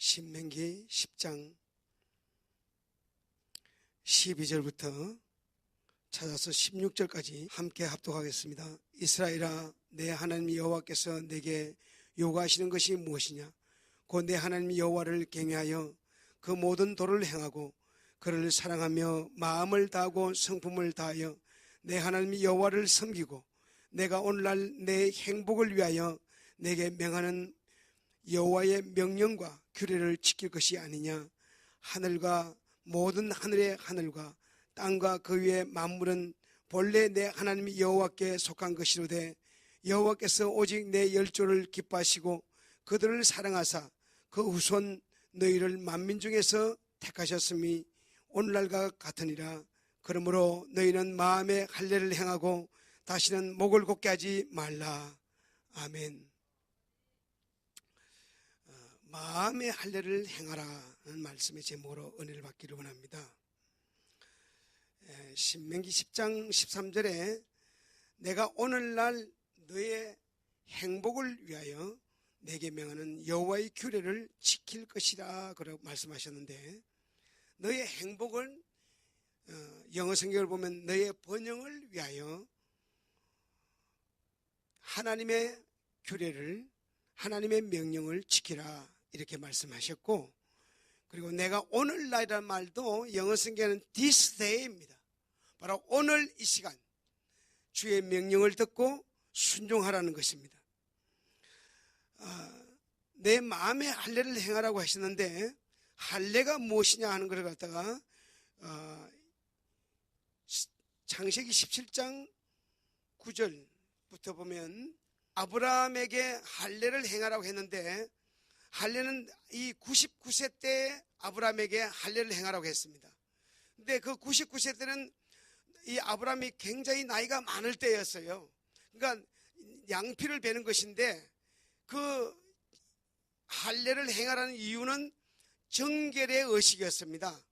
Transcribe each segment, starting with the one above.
신명기 10장 12절부터 찾아서 16절까지 함께 합독하겠습니다. 이스라엘아, 내 하나님 여호와께서 내게 요구하시는 것이 무엇이냐? 곧 내 하나님 여호와를 경외하여 그 모든 도를 행하고 그를 사랑하며 마음을 다하고 성품을 다하여 내 하나님 여호와를 섬기고 내가 오늘날 내 행복을 위하여 내게 명하는 여호와의 명령과 규례를 지킬 것이 아니냐? 하늘과 모든 하늘의 하늘과 땅과 그 위의 만물은 본래 내 하나님 여호와께 속한 것이로되 여호와께서 오직 내 열조를 기뻐하시고 그들을 사랑하사 그 후손 너희를 만민 중에서 택하셨음이 오늘날과 같으니라. 그러므로 너희는 마음의 할례를 행하고 다시는 목을 곧게 하지 말라. 아멘. 마음의 할례를 행하라는 말씀의 제목으로 은혜를 받기를 원합니다. 신명기 10장 13절에 내가 오늘날 너의 행복을 위하여 내게 명하는 여호와의 규례를 지킬 것이라 그라고 말씀하셨는데, 너의 행복은 영어 성경을 보면 너의 번영을 위하여 하나님의 규례를, 하나님의 명령을 지키라 이렇게 말씀하셨고, 그리고 내가 오늘날이라는 말도 영어 성경에는 this day입니다. 바로 오늘 이 시간 주의 명령을 듣고 순종하라는 것입니다. 내 마음의 할례를 행하라고 하셨는데, 할례가 무엇이냐 하는 것을 갖다가 창세기 17장 9절부터 보면 아브라함에게 할례를 행하라고 했는데, 할례는 이 99세 때 아브라함에게 할례를 행하라고 했습니다. 근데 그 99세 때는 이 아브라함이 굉장히 나이가 많을 때였어요. 그러니까 양피를 베는 것인데, 그 할례를 행하라는 이유는 정결의 의식이었습니다.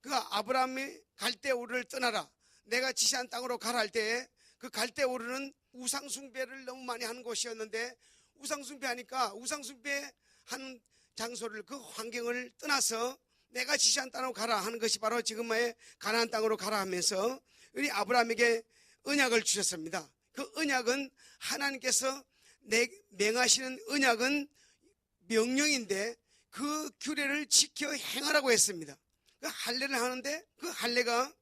그 아브라함이 갈대우르를 떠나라, 내가 지시한 땅으로 가라 할 때 그 갈대우르는 우상숭배를 너무 많이 하는 곳이었는데, 우상숭배하니까 우상숭배한 장소를, 그 환경을 떠나서 내가 지시한 땅으로 가라 하는 것이 바로 지금의 가나안 땅으로 가라 하면서 우리 아브라함에게 언약을 주셨습니다. 그 언약은 하나님께서 명하시는 언약은 명령인데 그 규례를 지켜 행하라고 했습니다. 그 할례를 하는데, 그 할례가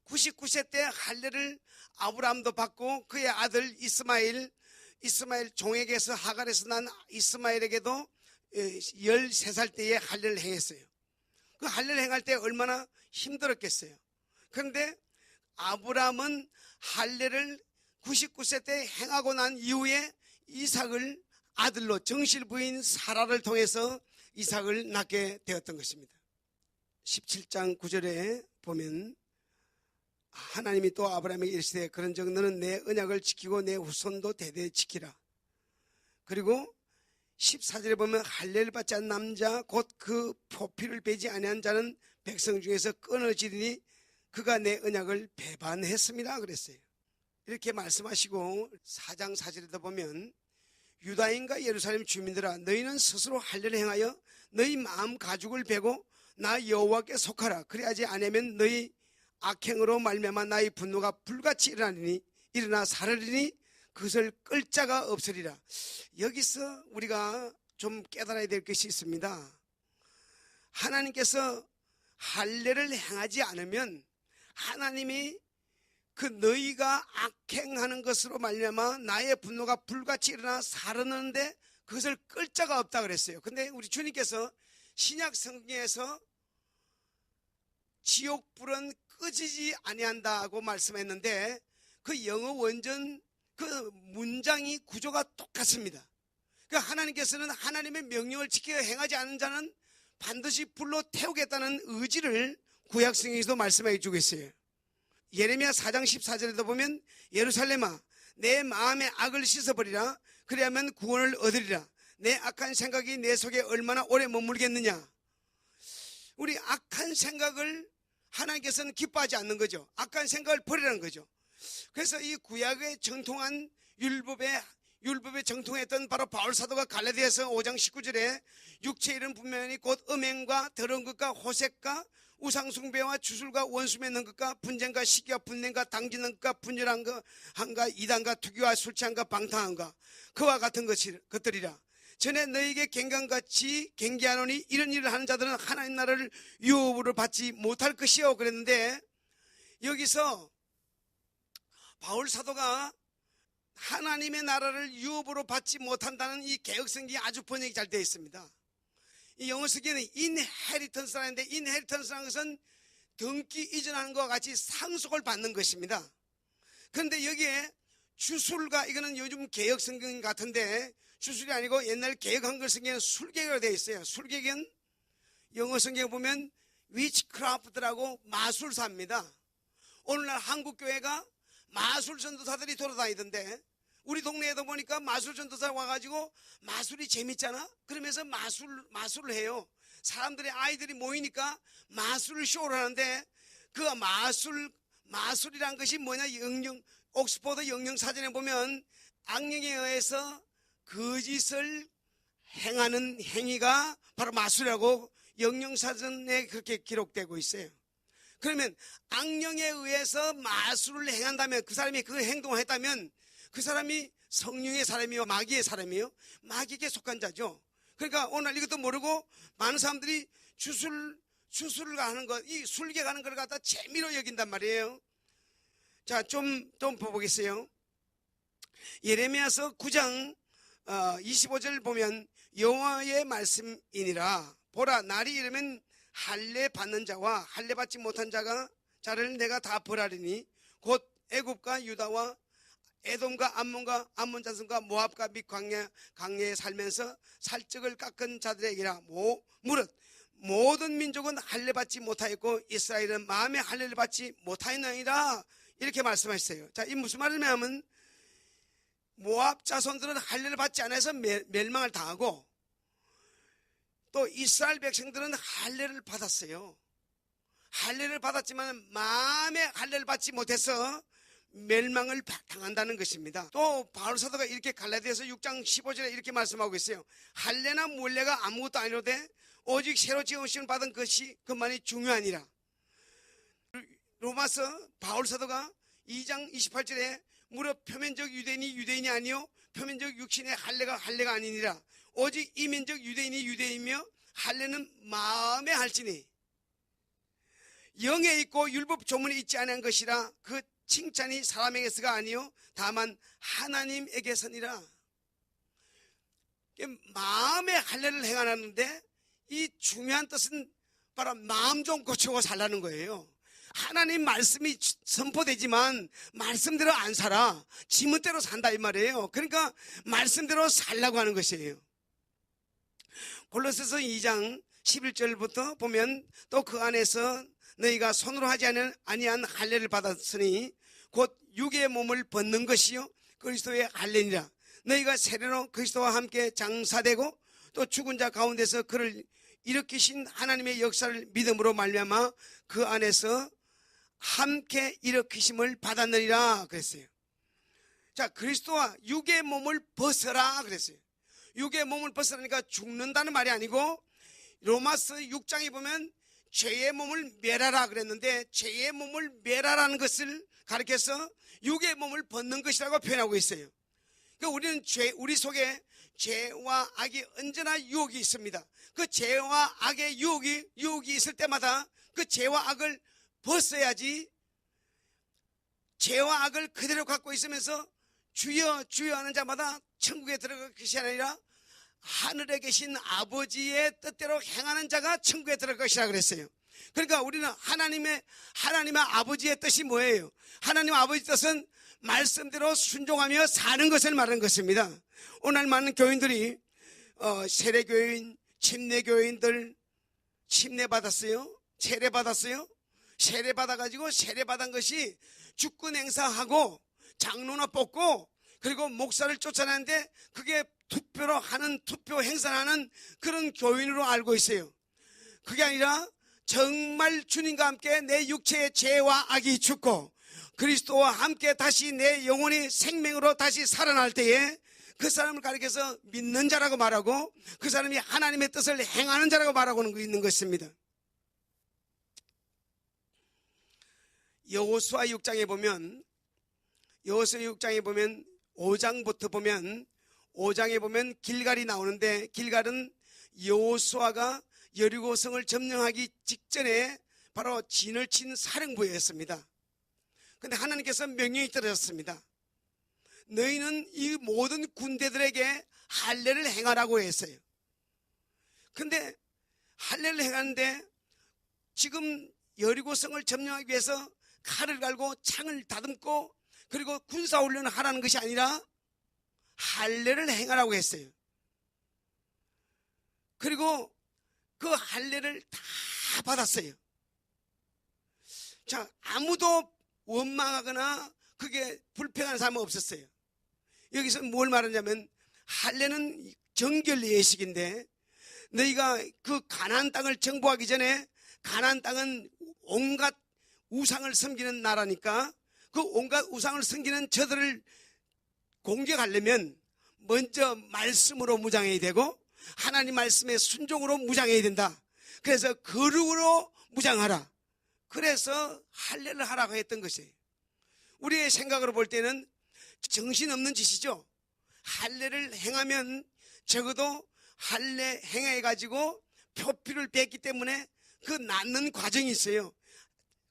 99세 때 할례를 아브라함도 받고 그의 아들 이스마엘 종에게서 하갈에서 난 이스마엘에게도 13살 때에 할례를 행했어요. 그 할례를 행할 때 얼마나 힘들었겠어요. 그런데 아브라함은 할례를 99세 때 행하고 난 이후에 이삭을 아들로, 정실 부인 사라를 통해서 이삭을 낳게 되었던 것입니다. 17장 9절에 보면 하나님이 또 아브라함에게 이르시되 그런즉 너는 내 언약을 지키고 내 후손도 대대에 지키라. 그리고 14절에 보면 할례를 받지 않은 남자 곧 그 포피를 베지 아니한 자는 백성 중에서 끊어지리니 그가 내 언약을 배반했습니다 그랬어요. 이렇게 말씀하시고 4장 4절에도 보면 유다인과 예루살렘 주민들아, 너희는 스스로 할례를 행하여 너희 마음 가죽을 베고 나 여호와께 속하라. 그래야지 아니면 너희 악행으로 말미암아 나의 분노가 불같이 일어나 사르리니 그것을 끌 자가 없으리라. 여기서 우리가 좀 깨달아야 될 것이 있습니다. 하나님께서 할례를 행하지 않으면 하나님이 그 너희가 악행하는 것으로 말미암아 나의 분노가 불같이 일어나 사르는데 그것을 끌 자가 없다 그랬어요. 근데 우리 주님께서 신약 성경에서 지옥불은 꺼지지 아니한다고 말씀했는데, 그 영어 원전 그 문장이 구조가 똑같습니다. 그러니까 하나님께서는 하나님의 명령을 지켜 행하지 않은 자는 반드시 불로 태우겠다는 의지를 구약 성경에서도 말씀해 주고 있어요. 예레미야 4장 14절에도 보면 예루살렘아, 내 마음의 악을 씻어버리라. 그래야만 구원을 얻으리라. 내 악한 생각이 내 속에 얼마나 오래 머물겠느냐. 우리 악한 생각을 하나님께서는 기뻐하지 않는 거죠. 악한 생각을 버리라는 거죠. 그래서 이 구약의 정통한 율법의 율법에 정통했던 바로 바울 사도가 갈라디아서 5장 19절에 육체의 일은 분명히 곧 음행과 더러운 것과 호색과 우상숭배와 주술과 원수 맺는 것과 분쟁과 시기와 분냄과 당지는 것과 분열한 것 한가 이단과 투기와 술 취한가 방탕한가 그와 같은 것들이라. 전에 너에게 갱강같이 경계하노니 이런 일을 하는 자들은 하나님 나라를 유업으로 받지 못할 것이요 그랬는데, 여기서 바울 사도가 하나님의 나라를 유업으로 받지 못한다는 이 개역성경이 아주 번역이 잘 되어 있습니다. 이 영어 성경에는 inheritance라는데, inheritance라는 것은 등기 이전하는 것과 같이 상속을 받는 것입니다. 그런데 여기에 주술가, 이거는 요즘 개역 성경 같은데 주술이 아니고 옛날 개역 한글 성경에는 술개역으로 되어 있어요. 술개역은 영어 성경에 보면 witchcraft라고 마술사입니다. 오늘날 한국 교회가 마술 전도사들이 돌아다니던데, 우리 동네에도 보니까 마술 전도사 와가지고 마술이 재밌잖아? 그러면서 마술을 해요. 사람들이, 아이들이 모이니까 마술 쇼를 하는데, 그 마술이란 것이 뭐냐? 옥스퍼드 영영사전에 보면 악령에 의해서 거짓을 행하는 행위가 바로 마술이라고 영영사전에 그렇게 기록되고 있어요. 그러면 악령에 의해서 마술을 행한다면, 그 사람이 그 행동을 했다면 그 사람이 성령의 사람이요 마귀의 사람이요? 마귀에게 속한 자죠. 그러니까 오늘 이것도 모르고 많은 사람들이 주술을 하는 것, 이 술계 가는 걸 갖다 재미로 여긴단 말이에요. 자, 좀 보겠어요. 예레미야서 9장 25절 보면 여호와의 말씀이니라. 보라, 날이 이르면 할례 받는 자와 할례 받지 못한 자를 내가 다 벌하리니 곧 애굽과 유다와 에돔과 암몬과 암몬 자손과 모압과 및 광야에 살면서 살적을 깎은 자들에게라. 무릇 모든 민족은 할례 받지 못하였고 이스라엘은 마음의 할례를 받지 못하였나이다. 이렇게 말씀하셨어요. 자, 이 무슨 말이냐면 모압 자손들은 할례를 받지 않아서 멸망을 당하고, 또 이스라엘 백성들은 할례를 받았어요. 할례를 받았지만 마음의 할례를 받지 못해서 멸망을 당한다는 것입니다. 또 바울 사도가 이렇게 갈라디아서 6장 15절에 이렇게 말씀하고 있어요. 할례나 물례가 아무것도 아니로되 오직 새로 지으심을 받은 것이 그만이 중요하니라. 로마서 바울 사도가 2장 28절에 무릇 표면적 유대인이 유대인이 아니요 표면적 육신의 할례가 아니니라. 오직 이면적 유대인이 유대인이며 할례는 마음에 할지니 영에 있고 율법 조문에 있지 않은 것이라. 그 칭찬이 사람에게서가 아니요 다만 하나님에게서니라. 마음의 할례를 행하는데 이 중요한 뜻은 바로 마음 좀 고치고 살라는 거예요. 하나님 말씀이 선포되지만 말씀대로 안 살아. 지문대로 산다 이 말이에요. 그러니까 말씀대로 살라고 하는 것이에요. 골로새서 2장 11절부터 보면 또 그 안에서 너희가 손으로 하지 아니한 할례를 받았으니 곧 육의 몸을 벗는 것이요 그리스도의 할례니라. 너희가 세례로 그리스도와 함께 장사되고 또 죽은 자 가운데서 그를 일으키신 하나님의 역사를 믿음으로 말미암아 그 안에서 함께 일으키심을 받았느니라 그랬어요. 자, 그리스도와 육의 몸을 벗어라 그랬어요. 육의 몸을 벗으라니까 죽는다는 말이 아니고, 로마서 6장에 보면 죄의 몸을 멸하라 그랬는데, 죄의 몸을 멸하라는 것을 가리켜서 육의 몸을 벗는 것이라고 표현하고 있어요. 그러니까 우리는 우리 속에 죄와 악이 언제나 유혹이 있습니다. 그 죄와 악의 유혹이 있을 때마다 그 죄와 악을 벗어야지, 죄와 악을 그대로 갖고 있으면서 주여 주여 하는 자마다 천국에 들어갈 것이 아니라 하늘에 계신 아버지의 뜻대로 행하는 자가 천국에 들어갈 것이라 그랬어요. 그러니까 우리는 하나님의 아버지의 뜻이 뭐예요? 하나님 아버지 뜻은 말씀대로 순종하며 사는 것을 말하는 것입니다. 오늘 많은 교인들이 세례교인, 침례교인들 침례받았어요? 세례받았어요? 세례받아가지고 세례받은 것이 주권 행사하고 장로나 뽑고 그리고 목사를 쫓아내는데 그게 투표로 하는, 투표 행사하는 그런 교인으로 알고 있어요. 그게 아니라 정말 주님과 함께 내 육체의 죄와 악이 죽고 그리스도와 함께 다시 내 영혼이 생명으로 다시 살아날 때에 그 사람을 가리켜서 믿는 자라고 말하고 그 사람이 하나님의 뜻을 행하는 자라고 말하고 있는 것입니다. 여호수아 6장에 보면 5장부터 보면 5장에 보면 길갈이 나오는데, 길갈은 여호수아가 여리고성을 점령하기 직전에 바로 진을 친 사령부였습니다. 그런데 하나님께서 명령이 떨어졌습니다. 너희는 이 모든 군대들에게 할례를 행하라고 했어요. 그런데 할례를 행하는데 지금 여리고성을 점령하기 위해서 칼을 갈고 창을 다듬고 그리고 군사훈련을 하라는 것이 아니라 할례를 행하라고 했어요. 그리고 그 할례를 다 받았어요. 자, 아무도 원망하거나 그게 불평하는 사람은 없었어요. 여기서 뭘 말하냐면 할례는 정결 예식인데, 너희가 그 가나안 땅을 정복하기 전에 가나안 땅은 온갖 우상을 섬기는 나라니까 그 온갖 우상을 섬기는 저들을 공격하려면 먼저 말씀으로 무장해야 되고 하나님 말씀에 순종으로 무장해야 된다. 그래서 거룩으로 무장하라. 그래서 할례를 하라고 했던 것이에요. 우리의 생각으로 볼 때는 정신없는 짓이죠. 할례를 행하면 적어도 할례 행해가지고 표피를 뺐기 때문에 그 낳는 과정이 있어요.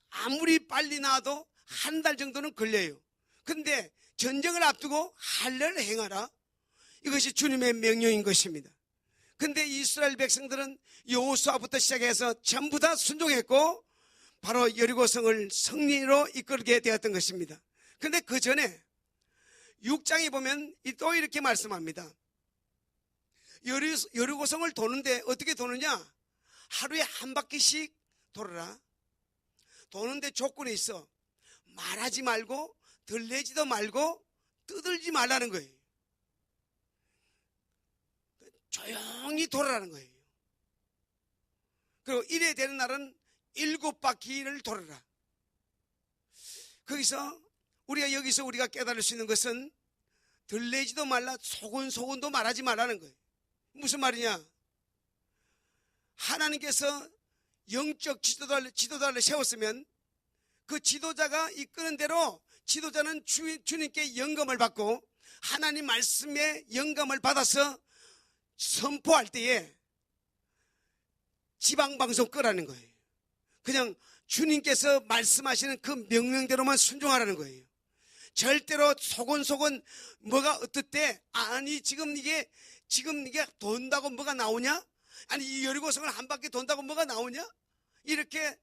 아무리 빨리 낳아도 한 달 정도는 걸려요. 그런데 전쟁을 앞두고 할례를 행하라, 이것이 주님의 명령인 것입니다. 그런데 이스라엘 백성들은 여호수아부터 시작해서 전부 다 순종했고 바로 여리고성을 승리로 이끌게 되었던 것입니다. 그런데 그 전에 6장에 보면 또 이렇게 말씀합니다. 여리고성을 도는데 어떻게 도느냐? 하루에 한 바퀴씩 돌아라. 도는데 조건이 있어. 말하지 말고 들레지도 말고 떠들지 말라는 거예요. 조용히 돌아라는 거예요. 그리고 이래 되는 날은 7바퀴를 돌아라. 여기서 우리가 깨달을 수 있는 것은 들레지도 말라, 소곤소곤도 말하지 말라는 거예요. 무슨 말이냐? 하나님께서 영적 지도자를 세웠으면 그 지도자가 이끄는 대로 지도자는 주님께 영감을 받고 하나님 말씀에 영감을 받아서 선포할 때에 지방방송 끄라는 거예요. 그냥 주님께서 말씀하시는 그 명령대로만 순종하라는 거예요. 절대로 소곤소곤 뭐가 어떻대? 아니 지금 이게 돈다고 뭐가 나오냐? 아니 이 여리고성을 한 바퀴 돈다고 뭐가 나오냐? 이렇게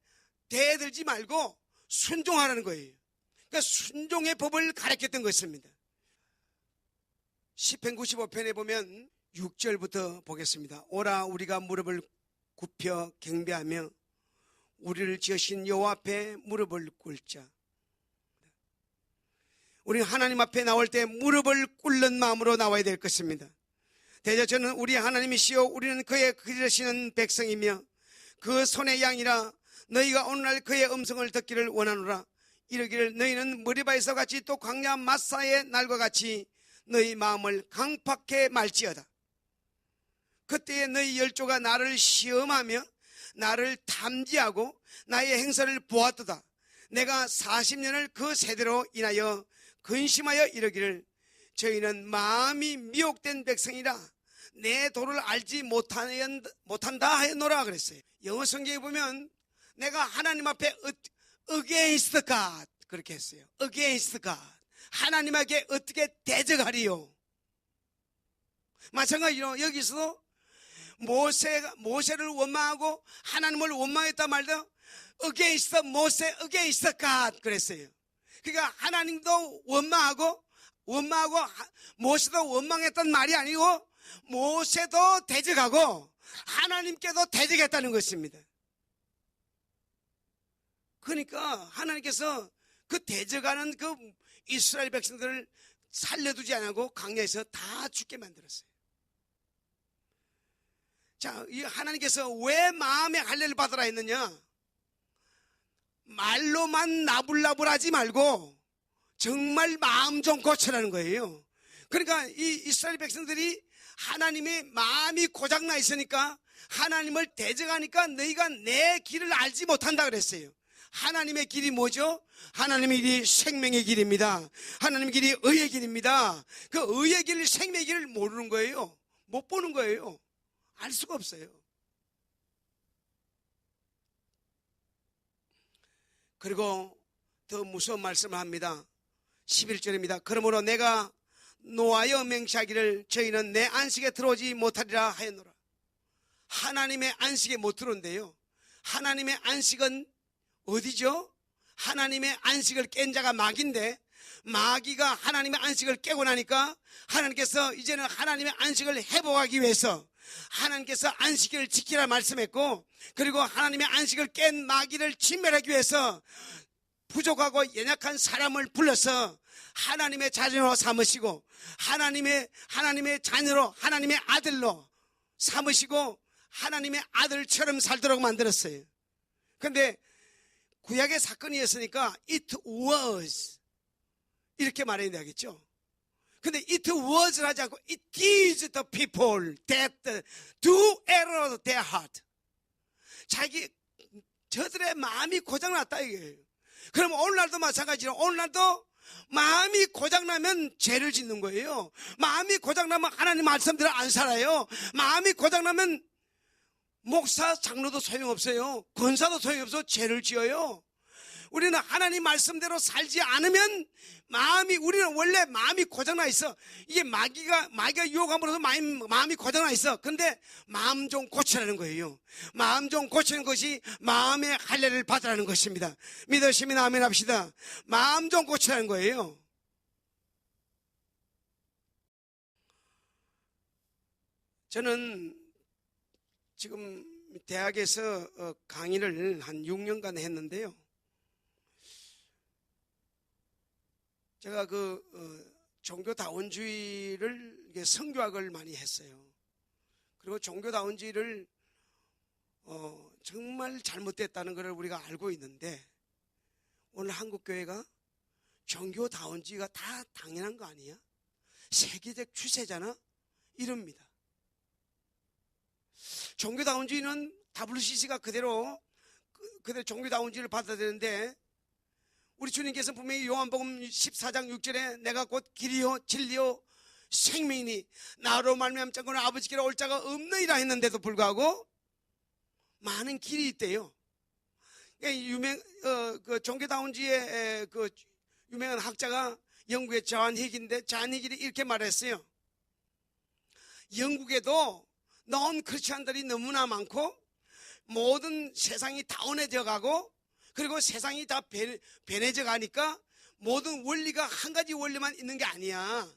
대들지 말고 순종하라는 거예요. 그러니까 순종의 법을 가르쳤던 것입니다. 시편 95편에 보면 6절부터 보겠습니다. 오라 우리가 무릎을 굽혀 경배하며 우리를 지으신 여호와 앞에 무릎을 꿇자. 우리는 하나님 앞에 나올 때 무릎을 꿇는 마음으로 나와야 될 것입니다. 대저 저는 우리 하나님이시요 우리는 그의 기르시는 백성이며 그 손의 양이라. 너희가 오늘날 그의 음성을 듣기를 원하노라. 이르기를 너희는 머리바에서 같이 또 광야 마사의 날과 같이 너희 마음을 강팍해 말지어다. 그때에 너희 열조가 나를 시험하며 나를 탐지하고 나의 행사를 보았도다. 내가 40년을 그 세대로 인하여 근심하여 이르기를 저희는 마음이 미혹된 백성이라 내 도를 알지 못한다 하였노라 그랬어요. 영어 성경에 보면 내가 하나님 앞에 against God 그렇게 했어요. against God. 하나님에게 어떻게 대적하리요? 마찬가지로 여기서도 모세를 원망하고 하나님을 원망했다 말다 against 모세, against God 그랬어요. 그러니까 하나님도 원망하고 모세도 원망했던 말이 아니고 모세도 대적하고 하나님께도 대적했다는 것입니다. 그러니까 하나님께서 그 대적하는 그 이스라엘 백성들을 살려두지 않고 광야에서 다 죽게 만들었어요. 자, 이 하나님께서 왜 마음의 할례를 받으라 했느냐? 말로만 나불나불하지 말고 정말 마음 좀 고쳐라는 거예요. 그러니까 이 이스라엘 백성들이 하나님의 마음이 고장나 있으니까 하나님을 대적하니까 너희가 내 길을 알지 못한다 그랬어요. 하나님의 길이 뭐죠? 하나님의 길이 생명의 길입니다. 하나님의 길이 의의 길입니다. 그 의의 길, 생명의 길을 모르는 거예요. 못 보는 거예요. 알 수가 없어요. 그리고 더 무서운 말씀을 합니다. 11절입니다. 그러므로 내가 노하여 맹세하기를 저희는 내 안식에 들어오지 못하리라 하였노라. 하나님의 안식에 못 들어온대요. 하나님의 안식은 어디죠? 하나님의 안식을 깬 자가 마귀인데, 마귀가 하나님의 안식을 깨고 나니까 하나님께서 이제는 하나님의 안식을 회복하기 위해서 하나님께서 안식일을 지키라 말씀했고, 그리고 하나님의 안식을 깬 마귀를 진멸하기 위해서 부족하고 연약한 사람을 불러서 하나님의 자녀로 삼으시고 하나님의 자녀로, 하나님의 아들로 삼으시고 하나님의 아들처럼 살도록 만들었어요. 그런데 구약의 사건이었으니까 it was 이렇게 말해야 되겠죠. 근데 it was를 하지 않고 it is the people that do error their heart. 저들의 마음이 고장났다 이거예요. 그럼 오늘날도 마찬가지로 오늘날도 마음이 고장나면 죄를 짓는 거예요. 마음이 고장나면 하나님 말씀대로 안 살아요. 마음이 고장나면 목사, 장로도 소용없어요. 권사도 소용없어 죄를 지어요. 우리는 하나님 말씀대로 살지 않으면 우리는 원래 마음이 고장나 있어. 이게 마귀가 유혹함으로써 마음이 고장나 있어. 근데 마음 좀 고치라는 거예요. 마음 좀 고치는 것이 마음의 할례를 받으라는 것입니다. 믿으시면 아멘 합시다. 마음 좀 고치라는 거예요. 저는 지금 대학에서 강의를 한 6년간 했는데요. 제가 종교다원주의를 선교학을 많이 했어요. 그리고 종교다원주의를 정말 잘못됐다는 것을 우리가 알고 있는데, 오늘 한국교회가 종교다원주의가 다 당연한 거 아니야? 세계적 추세잖아? 이럽니다. 종교다원주의는 WCC가 그대로 종교다원주의를 받아들이는데, 우리 주님께서 분명히 요한복음 14장 6절에 내가 곧 길이요 진리요 생명이니 나로 말미암지 않고는 아버지께로 올 자가 없느니라 했는데도 불구하고 많은 길이 있대요. 그 종교다원주의의 그 유명한 학자가 영국의 존 힉인데, 존 힉이 이렇게 말했어요. 영국에도 넌 크리스천들이 너무나 많고 모든 세상이 다운해져 가고, 그리고 세상이 다 변해져 가니까 모든 원리가 한 가지 원리만 있는 게 아니야.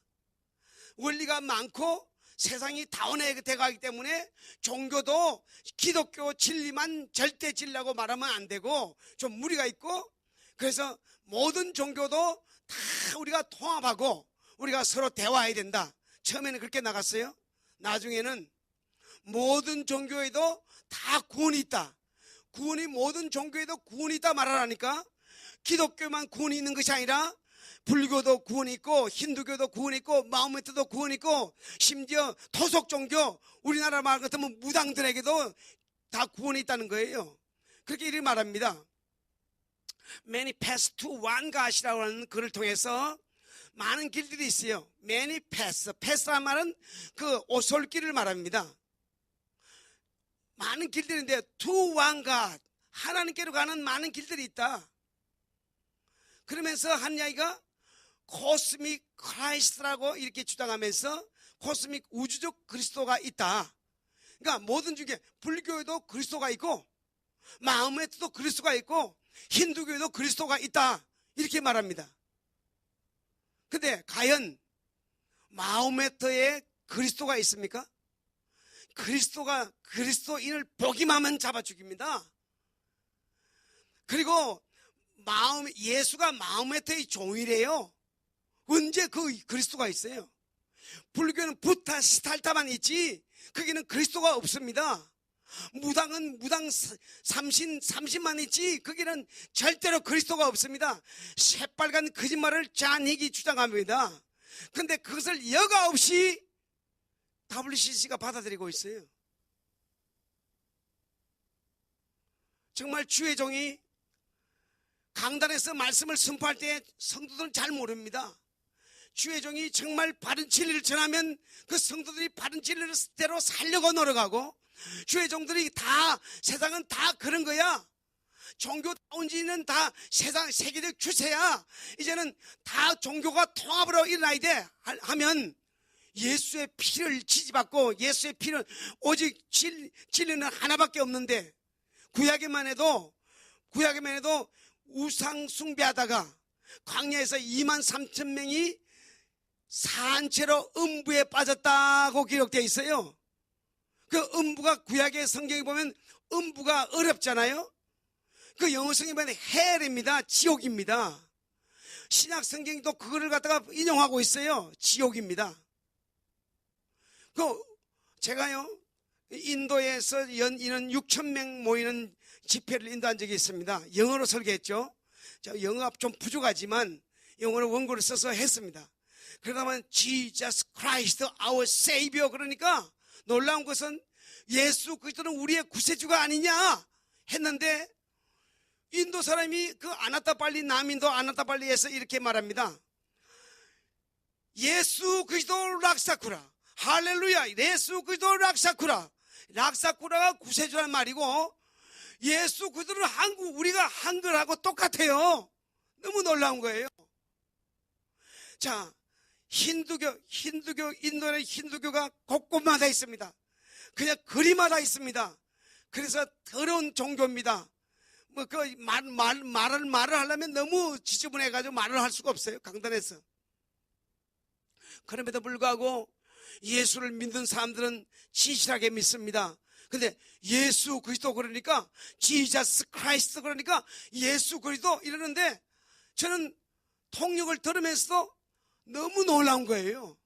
원리가 많고 세상이 다운해져 가기 때문에 종교도 기독교 진리만 절대 진리라고 말하면 안 되고 좀 무리가 있고, 그래서 모든 종교도 다 우리가 통합하고 우리가 서로 대화해야 된다. 처음에는 그렇게 나갔어요. 나중에는 모든 종교에도 다 구원이 있다. 모든 종교에도 구원이 있다 말하라니까, 기독교만 구원이 있는 것이 아니라 불교도 구원이 있고 힌두교도 구원이 있고 마호메트도 구원이 있고 심지어 토속 종교, 우리나라 말 같으면 무당들에게도 다 구원이 있다는 거예요. 그렇게 이렇게 말합니다. Many paths to one God이라고 하는 글을 통해서 많은 길들이 있어요. Many paths. path라는 말은 그 오솔길을 말합니다. 많은 길들인데 to one God, 하나님께로 가는 많은 길들이 있다. 그러면서 한 이야기가 코스믹 크라이스트라고 이렇게 주장하면서 코스믹 우주적 그리스도가 있다. 그러니까 뭐든 중에 불교에도 그리스도가 있고 마호메트도 그리스도가 있고 힌두교에도 그리스도가 있다. 이렇게 말합니다. 근데 과연 마호메트에 그리스도가 있습니까? 그리스도가 그리스도인을 보기만 하면 잡아 죽입니다. 그리고 예수가 마호메트의 종이래요. 언제 그 그리스도가 있어요? 불교는 부타 시탈타만 있지 거기는 그리스도가 없습니다. 무당은 무당 삼신만 있지 거기는 절대로 그리스도가 없습니다. 새빨간 거짓말을 존 힉이 주장합니다. 근데 그것을 여과 없이 WCC가 받아들이고 있어요. 정말 주의 종이 강단에서 말씀을 선포할 때 성도들은 잘 모릅니다. 주의 종이 정말 바른 진리를 전하면 그 성도들이 바른 진리대로 살려고 노력하고, 주의 종들이 다, 세상은 다 그런 거야. 종교다운지는 다 세상 세계적 추세야. 이제는 다 종교가 통합으로 일어나야 돼 하면 예수의 피를 지지받고, 예수의 피는 오직 진리는 하나밖에 없는데, 구약에만 해도 우상 숭배하다가 광야에서 23,000명이 산채로 음부에 빠졌다고 기록되어 있어요. 그 음부가, 구약의 성경에 보면 음부가 어렵잖아요. 그 영어 성경에 보면 헬입니다. 지옥입니다. 신약 성경도 그거를 갖다가 인용하고 있어요. 지옥입니다. 제가요, 인도에서 인원 6,000명 모이는 집회를 인도한 적이 있습니다. 영어로 설계했죠. 영어가 좀 부족하지만 영어로 원고를 써서 했습니다. 그러다 보면 Jesus Christ our Savior, 그러니까 놀라운 것은 예수 그리스도는 우리의 구세주가 아니냐 했는데, 인도 사람이 그 아나타발리, 남인도 아나타발리에서 이렇게 말합니다. 예수 그리스도 락사쿠라, 할렐루야, 예수 그리스도 락사쿠라. 락사쿠라가 구세주란 말이고, 예수 그리스도는 우리가 한글하고 똑같아요. 너무 놀라운 거예요. 자, 인도의 힌두교가 곳곳마다 있습니다. 그냥 거리마다 있습니다. 그래서 더러운 종교입니다. 말을 하려면 너무 지저분해가지고 말을 할 수가 없어요. 강단에서. 그럼에도 불구하고 예수를 믿는 사람들은 진실하게 믿습니다. 근데 예수 그리스도 그러니까, 지저스 크라이스트 그러니까 예수 그리스도 이러는데, 저는 통역을 들으면서도 너무 놀라운 거예요.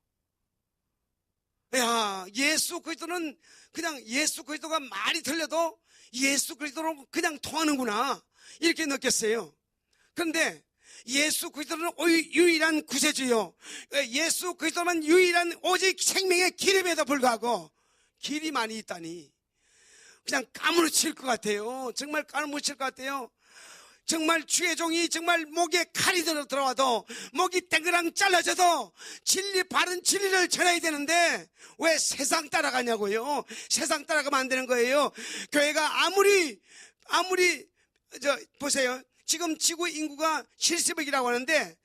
야, 예수 그리스도는 그냥 예수 그리스도가 말이 틀려도 예수 그리스도로 그냥 통하는구나, 이렇게 느꼈어요. 그런데 예수 그리스도는 유일한 구세주요, 예수 그리스도는 유일한 오직 생명의 길임에도 불구하고 길이 많이 있다니 그냥 까무러칠 것 같아요. 정말 까무러칠 것 같아요. 정말 주의 종이 정말 목에 칼이 들어와도, 목이 땡그랑 잘라져도 바른 진리를 전해야 되는데 왜 세상 따라가냐고요. 세상 따라가면 안 되는 거예요. 교회가 보세요. 지금 지구 인구가 70억이라고 하는데,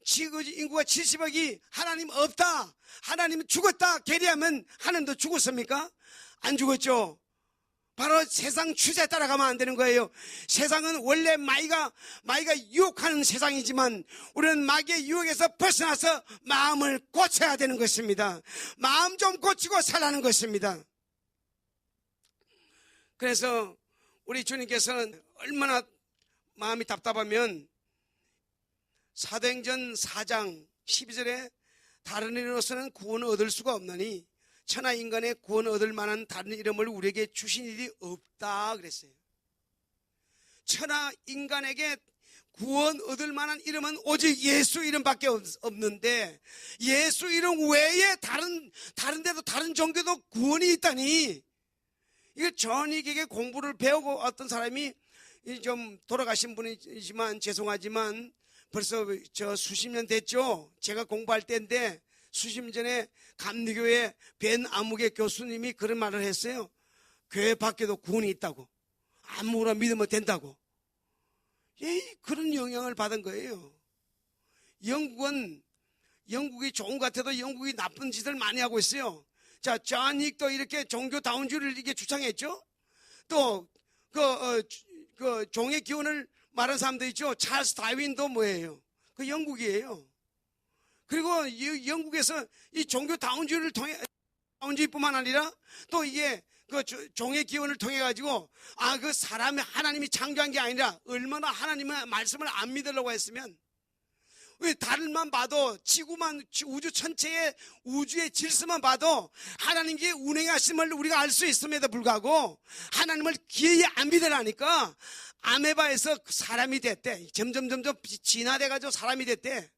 지구 인구가 70억이 하나님 없다, 하나님은 죽었다 계리하면 하나님도 죽었습니까? 안 죽었죠. 바로 세상 추세에 따라가면 안 되는 거예요. 세상은 원래 마귀가 유혹하는 세상이지만 우리는 마귀의 유혹에서 벗어나서 마음을 고쳐야 되는 것입니다. 마음 좀 고치고 살라는 것입니다. 그래서 우리 주님께서는 얼마나 마음이 답답하면 사도행전 4장 12절에 다른 이로서는 구원을 얻을 수가 없나니 천하 인간의 구원을 얻을 만한 다른 이름을 우리에게 주신 일이 없다 그랬어요. 천하 인간에게 구원 얻을 만한 이름은 오직 예수 이름밖에 없는데, 예수 이름 외에 다른 데도, 다른 종교도 구원이 있다니, 이거 전이에게 공부를 배우고 어떤 사람이, 좀 돌아가신 분이지만 죄송하지만 벌써 수십 년 됐죠. 제가 공부할 때인데 수십 년 전에 감리교회 벤 아무개 교수님이 그런 말을 했어요. 교회 밖에도 구원이 있다고, 아무거나 믿으면 된다고. 그런 영향을 받은 거예요. 영국이 좋은 것 같아도 영국이 나쁜 짓을 많이 하고 있어요. 자, 존 닉도 이렇게 종교다운주의를 이렇게 주창했죠. 또 그 종의 기원을 말한 사람도 있죠. 찰스 다윈도 뭐예요? 그 영국이에요. 그리고 영국에서 이 종교다운주의를 통해, 다운주의뿐만 아니라 또 이게 그 종의 기원을 통해 가지고, 그 사람이 하나님이 창조한 게 아니라 얼마나 하나님의 말씀을 안 믿으려고 했으면, 왜 달만 봐도, 지구만, 우주 전체의 우주의 질서만 봐도 하나님께 운행하심을 우리가 알 수 있음에도 불구하고 하나님을 기어이 안 믿으라니까 아메바에서 사람이 됐대. 점점 진화돼가지고 사람이 됐대.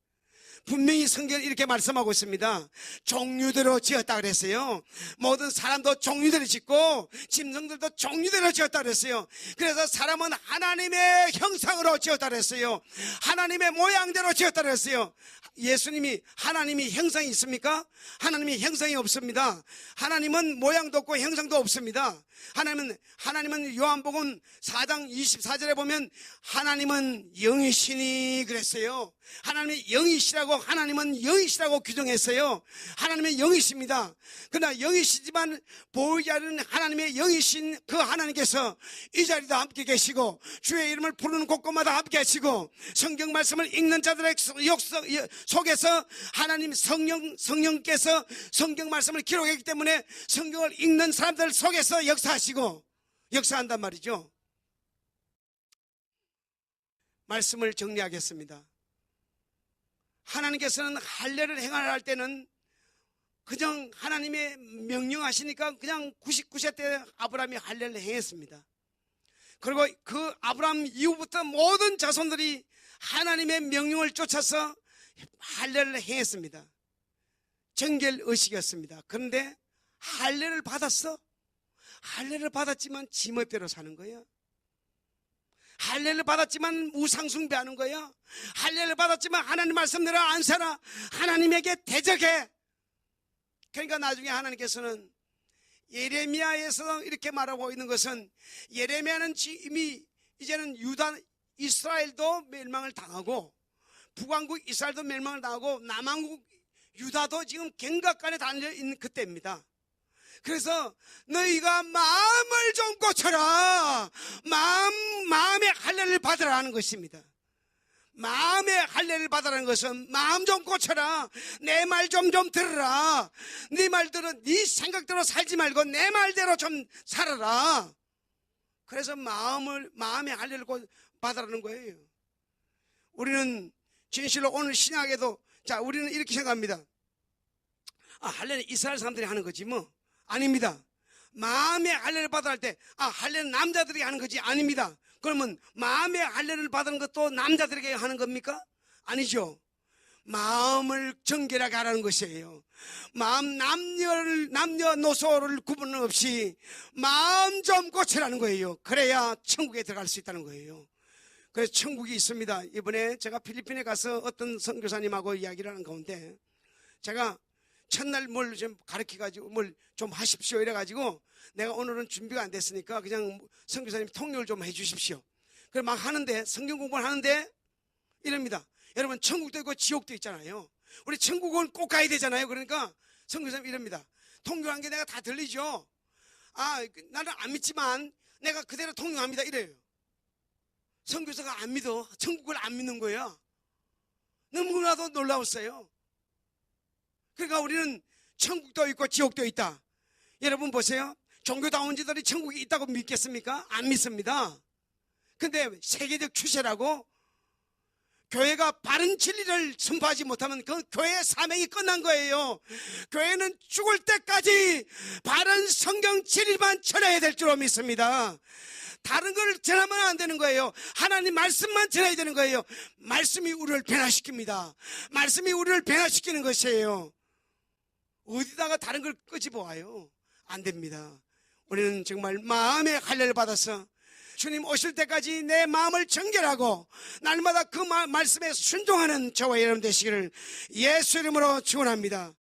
분명히 성경은 이렇게 말씀하고 있습니다. 종류대로 지었다 그랬어요. 모든 사람도 종류대로 짓고 짐승들도 종류대로 지었다 그랬어요. 그래서 사람은 하나님의 형상으로 지었다 그랬어요. 하나님의 모양대로 지었다 그랬어요. 예수님이 하나님이 형상이 있습니까? 하나님이 형상이 없습니다. 하나님은 모양도 없고 형상도 없습니다. 하나님은 요한복음 4장 24절에 보면 하나님은 영이시니 그랬어요. 하나님이 영이시라고, 하나님은 영이시라고 규정했어요. 하나님은 영이십니다. 그러나 영이시지만 보이지 않는 하나님의 영이신 그 하나님께서 이 자리도 함께 계시고 주의 이름을 부르는 곳곳마다 함께 계시고 성경 말씀을 읽는 자들의 속에서 하나님 성령께서 성경 말씀을 기록했기 때문에 성경을 읽는 사람들 속에서 역사한단 말이죠. 말씀을 정리하겠습니다. 하나님께서는 할례를 행하려 할 때는 그냥 하나님의 명령하시니까 그냥 99세 때 아브라함이 할례를 행했습니다. 그리고 그 아브라함 이후부터 모든 자손들이 하나님의 명령을 쫓아서 할례를 행했습니다. 정결의식이었습니다. 그런데 할례를 받았어? 할례를 받았지만 지 멋대로 사는 거야. 할례를 받았지만 우상 숭배하는 거야. 할례를 받았지만 하나님 말씀대로 안 살아. 하나님에게 대적해. 그러니까 나중에 하나님께서는 예레미야에서 이렇게 말하고 있는 것은, 예레미야는 이미 이제는 이스라엘도 멸망을 당하고 북왕국 이스라엘도 멸망을 당하고 남왕국 유다도 지금 경각간에 달려 있는 그때입니다. 그래서 너희가 마음을 좀 고쳐라. 마음의 할례를 받으라는 것입니다. 마음의 할례를 받으라는 것은 마음 좀 고쳐라. 내 말 좀 들으라. 네 말대로, 네 생각대로 살지 말고 내 말대로 좀 살아라. 그래서 마음의 할례를 받으라는 거예요. 우리는 진실로 오늘 신약에도, 우리는 이렇게 생각합니다. 할례는 이스라엘 사람들이 하는 거지 뭐. 아닙니다. 마음의 할례를 받아야 할 때, 할례는 남자들이 하는 거지. 아닙니다. 그러면 마음의 할례를 받은 것도 남자들에게 하는 겁니까? 아니죠. 마음을 정결하게 하라는 것이에요. 마음 남녀노소를 구분 없이 마음 좀 고치라는 거예요. 그래야 천국에 들어갈 수 있다는 거예요. 그래서 천국이 있습니다. 이번에 제가 필리핀에 가서 어떤 선교사님하고 이야기를 하는 가운데, 제가 첫날 뭘 좀 가르쳐가지고 뭘 좀 하십시오 이래가지고, 내가 오늘은 준비가 안 됐으니까 그냥 선교사님 통역을 좀 해주십시오. 그래 막 하는데, 성경 공부를 하는데 이럽니다. 여러분, 천국도 있고 지옥도 있잖아요. 우리 천국은 꼭 가야 되잖아요. 그러니까 선교사님 이럽니다. 통역한 게 내가 다 들리죠. 나는 안 믿지만 내가 그대로 통역합니다 이래요. 선교사가 안 믿어. 천국을 안 믿는 거야. 너무나도 놀라웠어요. 그러니까 우리는 천국도 있고 지옥도 있다. 여러분 보세요. 종교다원지들이 천국이 있다고 믿겠습니까? 안 믿습니다. 근데 세계적 추세라고, 교회가 바른 진리를 선포하지 못하면 그 교회의 사명이 끝난 거예요. 교회는 죽을 때까지 바른 성경 진리만 전해야 될 줄로 믿습니다. 다른 걸 전하면 안 되는 거예요. 하나님 말씀만 전해야 되는 거예요. 말씀이 우리를 변화시킵니다. 말씀이 우리를 변화시키는 것이에요. 어디다가 다른 걸 끄집어와요? 안 됩니다. 우리는 정말 마음의 할례를 받아서 주님 오실 때까지 내 마음을 정결하고 날마다 그 말씀에 순종하는 저와 여러분 되시기를 예수 이름으로 축원합니다.